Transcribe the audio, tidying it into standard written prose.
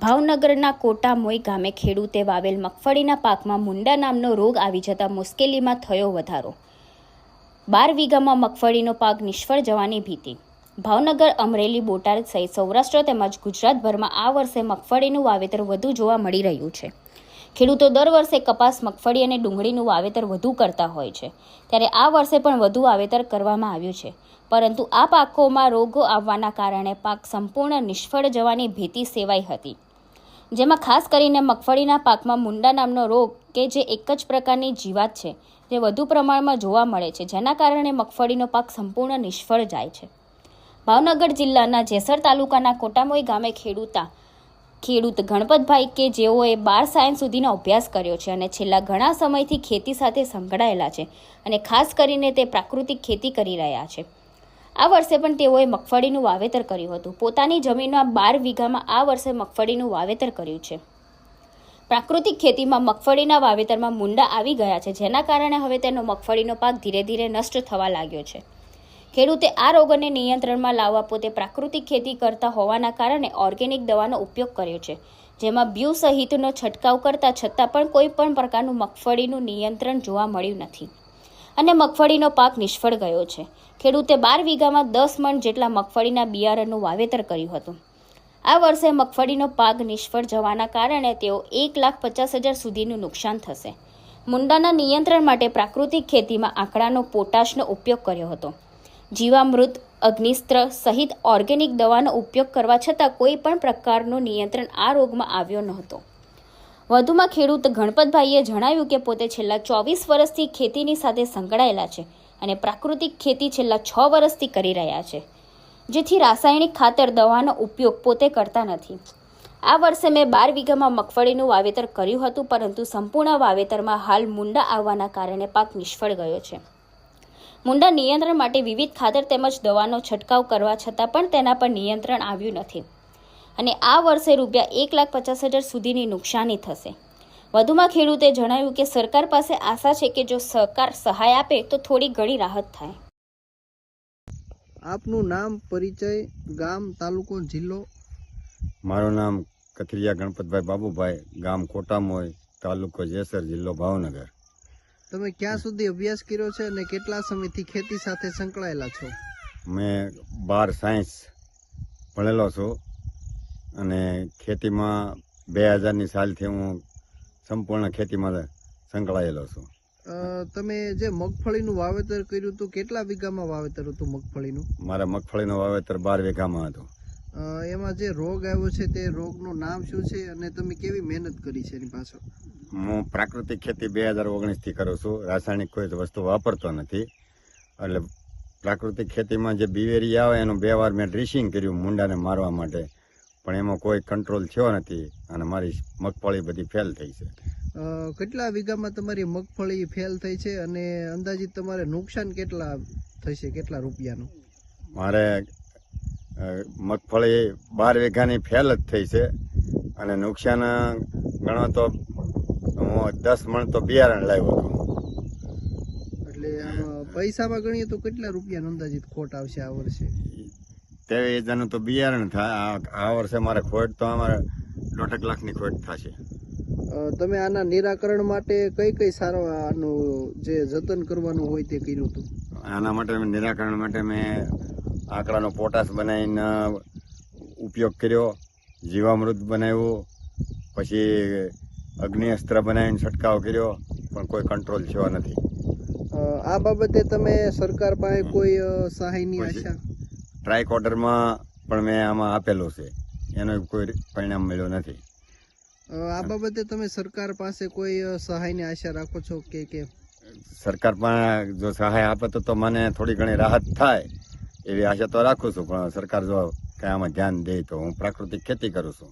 ભાવનગરના કોટામોઈ ગામે ખેડૂતે વાવેલ મગફળીના પાકમાં મુંડા નામનો રોગ આવી જતા મુશ્કેલીમાં થયો વધારો। 12 વીઘામાં મગફળીનો પાક નિષ્ફળ જવાની ભીતિ। ભાવનગર, અમરેલી, બોટાદ સહિત સૌરાષ્ટ્ર તેમજ ગુજરાતભરમાં આ વર્ષે મગફળીનું વાવેતર વધુ જોવા મળી રહ્યું છે। ખેડૂતો દર વર્ષે કપાસ, મગફળી અને ડુંગળીનું વાવેતર વધુ કરતા હોય છે, ત્યારે આ વર્ષે પણ વધુ વાવેતર કરવામાં આવ્યું છે, પરંતુ આ પાકોમાં રોગો આવવાના કારણે પાક સંપૂર્ણ નિષ્ફળ જવાની ભીતિ સેવાઈ હતી, જેમાં ખાસ કરીને મગફળીના પાકમાં મુંડા નામનો રોગ કે જે એક જ પ્રકારની જીવાત છે જે વધુ પ્રમાણમાં જોવા મળે છે, જેના કારણે મગફળીનો પાક સંપૂર્ણ નિષ્ફળ જાય છે। ભાવનગર જિલ્લાના જેસર તાલુકાના કોટામોઈ ગામે ખેડૂત ગણપતભાઈ કે જેઓએ 12 સાયન્સ સુધીનો અભ્યાસ કર્યો છે અને છેલ્લા ઘણા સમયથી ખેતી સાથે સંકળાયેલા છે અને ખાસ કરીને તે પ્રાકૃતિક ખેતી કરી રહ્યા છે। આ વર્ષે પણ તેઓએ મગફળીનું વાવેતર કર્યું હતું। પોતાની જમીનમાં 12 વીઘામાં આ વર્ષે મગફળીનું વાવેતર કર્યું છે। પ્રાકૃતિક ખેતીમાં મગફળીના વાવેતરમાં મુંડા આવી ગયા છે, જેના કારણે હવે તેનો મગફળીનો પાક ધીરે ધીરે નષ્ટ થવા લાગ્યો છે। ખેડૂતે આ રોગને નિયંત્રણમાં લાવવા પોતે પ્રાકૃતિક ખેતી કરતા હોવાના કારણે ઓર્ગેનિક દવાનો ઉપયોગ કર્યો છે, જેમાં બ્યુ સહિતનો છંટકાવ કરતા છતાં પણ કોઈ પણ પ્રકારનું મગફળીનું નિયંત્રણ જોવા મળ્યું નથી અને મગફળીનો પાક નિષ્ફળ ગયો છે। ખેડૂતે 12 વીઘામાં 10 મણ જેટલા મગફળીના બિયારણનું વાવેતર કર્યું હતું। આ વર્ષે મગફળીનો પાક નિષ્ફળ જવાના કારણે તેઓ 1,50,000 સુધીનું નુકસાન થશે। મુંડાના નિયંત્રણ માટે પ્રાકૃતિક ખેતીમાં આંકડાનો પોટાશનો ઉપયોગ કર્યો હતો। જીવામૃત, અગ્નિસ્ત્ર સહિત ઓર્ગેનિક દવાનો ઉપયોગ કરવા છતાં કોઈ પણ પ્રકારનું નિયંત્રણ આ રોગમાં આવ્યો નહોતો। વધુમાં ખેડૂત ગણપતભાઈએ જણાવ્યું કે પોતે છેલ્લા 24 વર્ષથી ખેતીની સાથે સંકળાયેલા છે અને પ્રાકૃતિક ખેતી છેલ્લા 6 વર્ષથી કરી રહ્યા છે, જેથી રાસાયણિક ખાતર દવાનો ઉપયોગ પોતે કરતા નથી। આ વર્ષે મેં 12 વીઘામાં મગફળીનું વાવેતર કર્યું હતું, પરંતુ સંપૂર્ણ વાવેતરમાં હાલ મુંડા આવવાના કારણે પાક નિષ્ફળ ગયો છે। મુંડા નિયંત્રણ માટે વિવિધ ખાતર તેમજ દવાનો છંટકાવ કરવા છતાં પણ તેના પર નિયંત્રણ આવ્યું નથી અને આ વર્ષે રૂપિયા 1,50,000 સુધીની નુકસાની થશે। વધુમાં ખેડૂતે જણાવ્યું કે સરકાર પાસે આશા છે કે જો સરકાર સહાય આપે તો થોડી ઘણી રાહત થાય। આપનું નામ, પરિચય, ગામ, તાલુકો, જિલ્લો? મારું નામ કથિરિયા ગણપતભાઈ બાબુભાઈ, ગામ કોટામોઈ, તાલુકો જેસર, જિલ્લો ભાવનગર। તમે ક્યાં સુધી અભ્યાસ કર્યો છે અને કેટલા સમયથી ખેતી સાથે સંકળાયેલા છો? મેં 12 સાયન્સ ભણેલો છું અને ખેતીમાં 2000ની સાલથી હું સંપૂર્ણ ખેતીમાં સંકળાયેલો છું। તમે જે મગફળીનું વાવેતર કર્યું હતું, કેટલા વીઘામાં વાવેતર હતું મગફળીનું? મારા મગફળીનું વાવેતર 12 વીઘામાં હતું। એમાં જે રોગ આવ્યો છે તે રોગનું નામ શું છે અને તમે કેવી મહેનત કરી છે એની પાછળ? હું પ્રાકૃતિક ખેતી 2019થી કરું છું, રાસાયણિક કોઈ વસ્તુ વાપરતો નથી। એટલે પ્રાકૃતિક ખેતીમાં જે બિવેરી આવે એનું 2 વાર મેં ડ્રેસિંગ કર્યું મુંડાને મારવા માટે, પણ એમાં કોઈ કંટ્રોલ થયો નથી અને મારી મગફળી બધી ફેલ થઈ છે। કેટલા વીઘામાં તમારી મગફળી ફેલ થઈ છે અને અંદાજિત તમારે નુકસાન કેટલા થશે, કેટલા રૂપિયાનું? મારે મગફળી 12 વીઘાની ફેલ જ થઈ છે અને નુકસાન ગણો તો હું 10 મણ તો બિયારણ લાવ્યો હતો। એટલે પૈસામાં ગણીએ તો કેટલા રૂપિયાનું અંદાજિત ખોટ આવશે આ વર્ષે? 23,000નું તો બિયારણ થાય। આ વર્ષે મારે ખોટ તો અમારે 1.5 લાખની ખોટ થશે। તમે આના નિરાકરણ માટે કઈ આનું જે જતન કરવાનું હોય તે કર્યું હતું? આના માટે નિરાકરણ માટે મેં આંકડાનો પોટાશ બનાવીને ઉપયોગ કર્યો, જીવામૃત બનાવ્યું, પછી અગ્નિઅસ્ત્ર બનાવીને છંટકાવ કર્યો, પણ કોઈ કંટ્રોલ થયો નથી। આ બાબતે તમે સરકાર પાસે કોઈ સહાયની આશા? ટ્રાયકોડરમાં પણ મેં આમાં આપેલું છે, એનો કોઈ પરિણામ મળ્યો નથી। આ બાબતે તમે સરકાર પાસે કોઈ સહાયની આશા રાખો છો કે? સરકાર પણ જો સહાય આપે તો મને થોડી ઘણી રાહત થાય એવી આશા તો રાખું છું, પણ સરકાર જો કંઈ આમાં ધ્યાન દે તો હું પ્રાકૃતિક ખેતી કરું છું।